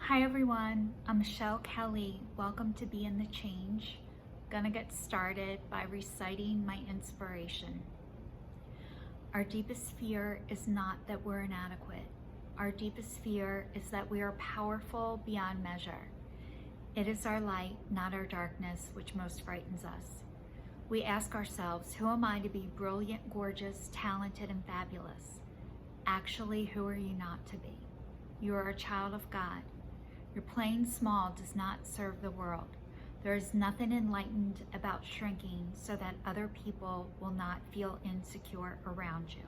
Hi everyone, I'm Michelle Kelly. Welcome to Be in the Change. Gonna get started by reciting my inspiration. Our deepest fear is not that we're inadequate. Our deepest fear is that we are powerful beyond measure. It is our light, not our darkness, which most frightens us. We ask ourselves, who am I to be brilliant, gorgeous, talented, and fabulous? Actually, who are you not to be? You are a child of God. Your playing small does not serve the world. There is nothing enlightened about shrinking so that other people will not feel insecure around you.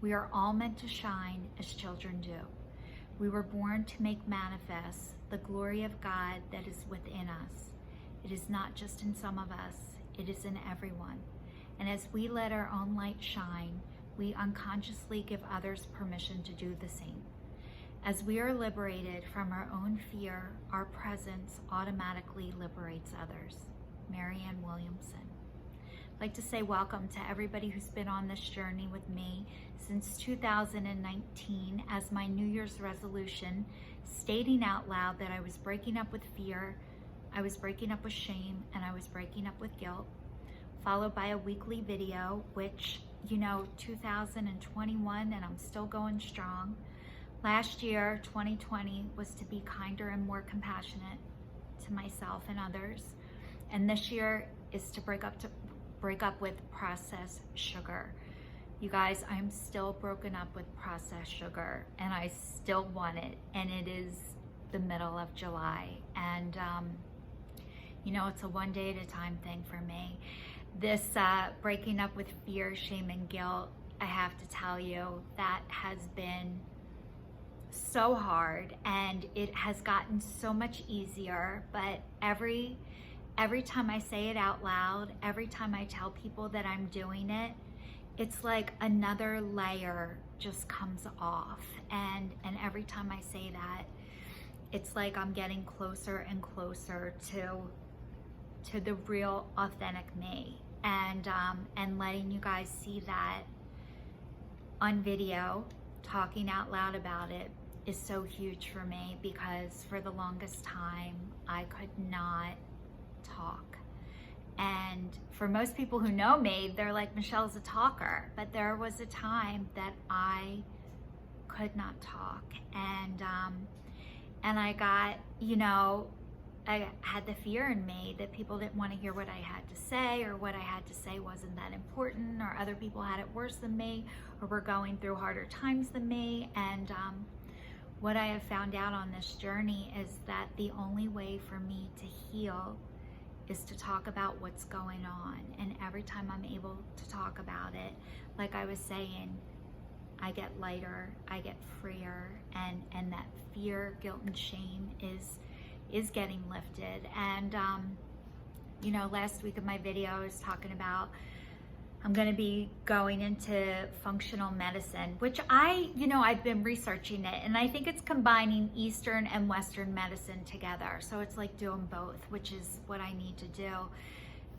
We are all meant to shine as children do. We were born to make manifest the glory of God that is within us. It is not just in some of us, it is in everyone. And as we let our own light shine, we unconsciously give others permission to do the same. As we are liberated from our own fear, our presence automatically liberates others. Marianne Williamson. I'd like to say welcome to everybody who's been on this journey with me since 2019 as my New Year's resolution, stating out loud that I was breaking up with fear, I was breaking up with shame, and I was breaking up with guilt, followed by a weekly video, which, 2021, and I'm still going strong. Last year, 2020, was to be kinder and more compassionate to myself and others. And this year is to break up with processed sugar. You guys, I'm still broken up with processed sugar and I still want it. And it is the middle of July. And, it's a one day at a time thing for me. This breaking up with fear, shame, and guilt, I have to tell you, that has been so hard, and it has gotten so much easier. But every time I say it out loud, every time I tell people that I'm doing it, it's like another layer just comes off, and every time I say that, it's like I'm getting closer and closer to the real authentic me, and letting you guys see that on video. Talking out loud about it is so huge for me, because for the longest time I could not talk. And for most people who know me, they're like, Michelle's a talker. But there was a time that I could not talk, and I got, I had the fear in me that people didn't want to hear what I had to say, or what I had to say wasn't that important, or other people had it worse than me, or were going through harder times than me. And what I have found out on this journey is that the only way for me to heal is to talk about what's going on. And every time I'm able to talk about it, like I was saying, I get lighter, I get freer, and that fear, guilt, and shame is getting lifted. And last week in my video I was talking about I'm going to be going into functional medicine, which I've been researching it, and I think it's combining Eastern and Western medicine together. So it's like doing both, which is what I need to do.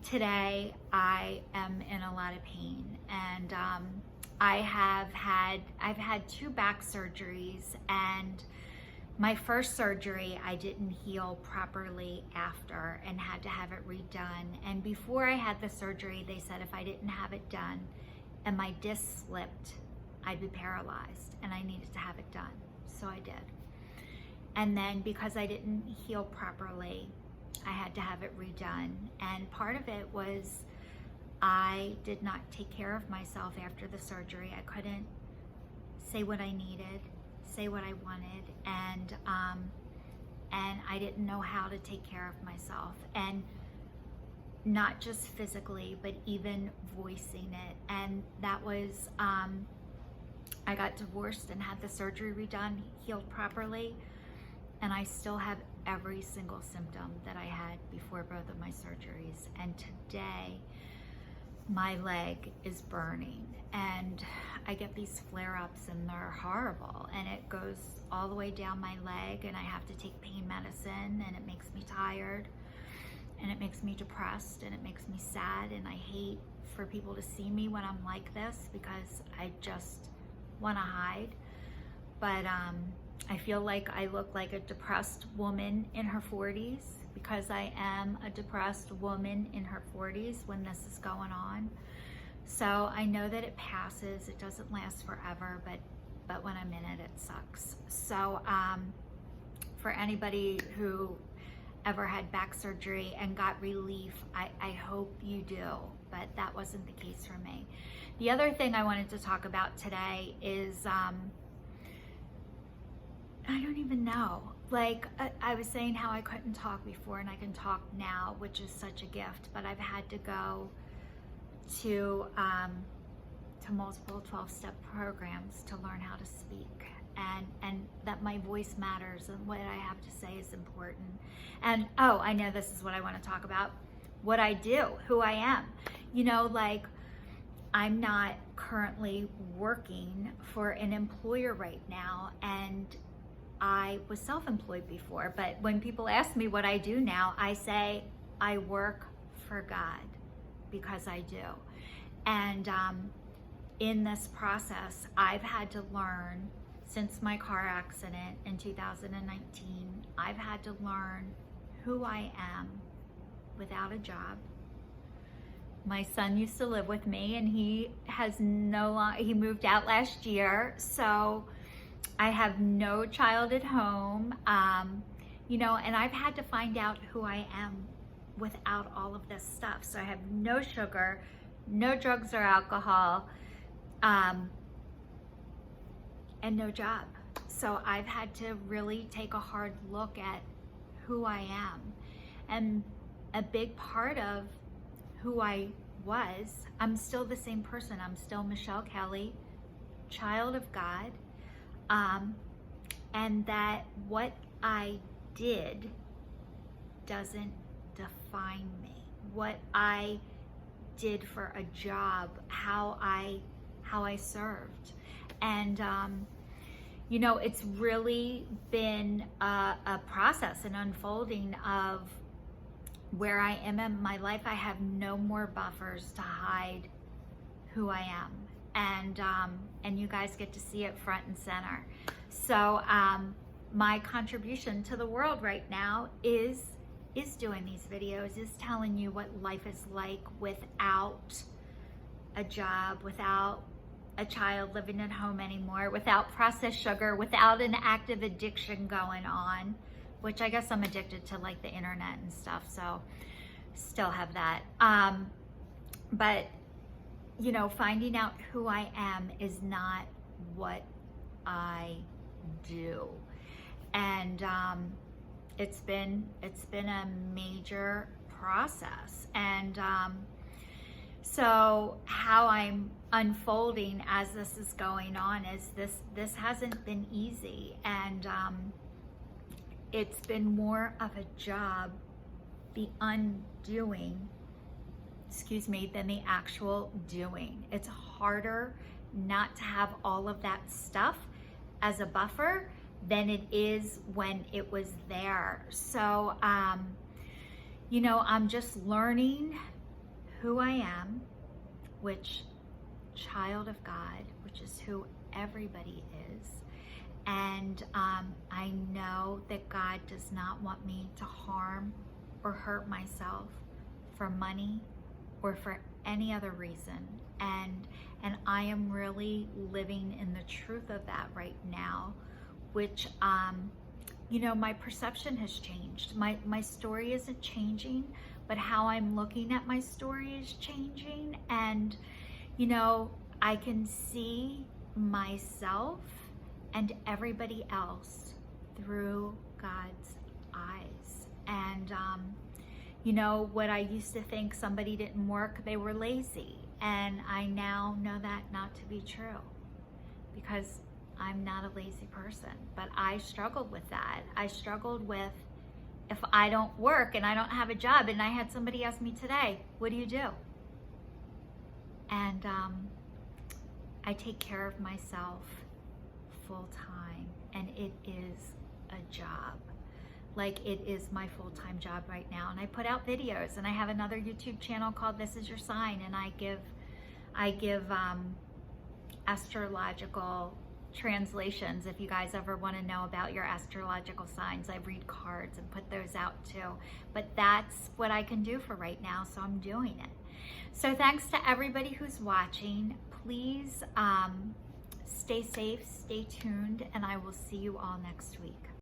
Today I am in a lot of pain, and I've had 2 back surgeries, and my first surgery, I didn't heal properly after and had to have it redone. And before I had the surgery, they said if I didn't have it done and my disc slipped, I'd be paralyzed, and I needed to have it done. So I did. And then because I didn't heal properly, I had to have it redone. And part of it was I did not take care of myself after the surgery. I couldn't say what I needed, say what I wanted, and I didn't know how to take care of myself, and not just physically, but even voicing it. And that was, I got divorced and had the surgery redone, healed properly, and I still have every single symptom that I had before both of my surgeries. And today, my leg is burning, and I get these flare-ups, and they're horrible, and it goes all the way down my leg, and I have to take pain medicine, and it makes me tired, and it makes me depressed, and it makes me sad, and I hate for people to see me when I'm like this, because I just want to hide. But I feel like I look like a depressed woman in her 40s because I am a depressed woman in her 40s when this is going on. So I know that it passes. It doesn't last forever, but when I'm in it, it sucks. So for anybody who ever had back surgery and got relief, I hope you do, but that wasn't the case for me. The other thing I wanted to talk about today is, I don't even know. Like I was saying how I couldn't talk before and I can talk now, which is such a gift, but I've had to go to multiple 12-step programs to learn how to speak, and that my voice matters and what I have to say is important. And oh, I know this is what I want to talk about, what I do, who I am. You know, like I'm not currently working for an employer right now, and I was self-employed before, but when people ask me what I do now, I say I work for God, because I do. And in this process, I've had to learn, since my car accident in 2019, I've had to learn who I am without a job. My son used to live with me, and he moved out last year, so I have no child at home, you know, and I've had to find out who I am without all of this stuff. So I have no sugar, no drugs or alcohol, and no job. So I've had to really take a hard look at who I am. And a big part of who I was, I'm still the same person. I'm still Michelle Kelly, child of God. And that what I did doesn't define me. What I did for a job, how I served. And you know, it's really been a process, an unfolding of where I am in my life. I have no more buffers to hide who I am. And you guys get to see it front and center. So my contribution to the world right now is doing these videos, is telling you what life is like without a job, without a child living at home anymore, without processed sugar, without an active addiction going on, which I guess I'm addicted to, like the internet and stuff, so still have that. But you know, finding out who I am is not what I do. And it's been a major process. And so how I'm unfolding as this is going on is this hasn't been easy. And it's been more of a job, the undoing, than the actual doing. It's harder not to have all of that stuff as a buffer than it is when it was there. So, you know, I'm just learning who I am, which child of God, which is who everybody is. And I know that God does not want me to harm or hurt myself for money or for any other reason. And I am really living in the truth of that right now, which, you know, my perception has changed. My story isn't changing, but how I'm looking at my story is changing. And, you know, I can see myself and everybody else through God's eyes. And, you know, what I used to think somebody didn't work, they were lazy. And I now know that not to be true, because I'm not a lazy person. But I struggled with that. I struggled with, if I don't work and I don't have a job, and I had somebody ask me today, what do you do? And I take care of myself full time, and it is a job. Like, it is my full-time job right now. And I put out videos, and I have another YouTube channel called This Is Your Sign, and I give astrological translations if you guys ever want to know about your astrological signs. I read cards and put those out too. But that's what I can do for right now, so I'm doing it. So thanks to everybody who's watching. Please stay safe, stay tuned, and I will see you all next week.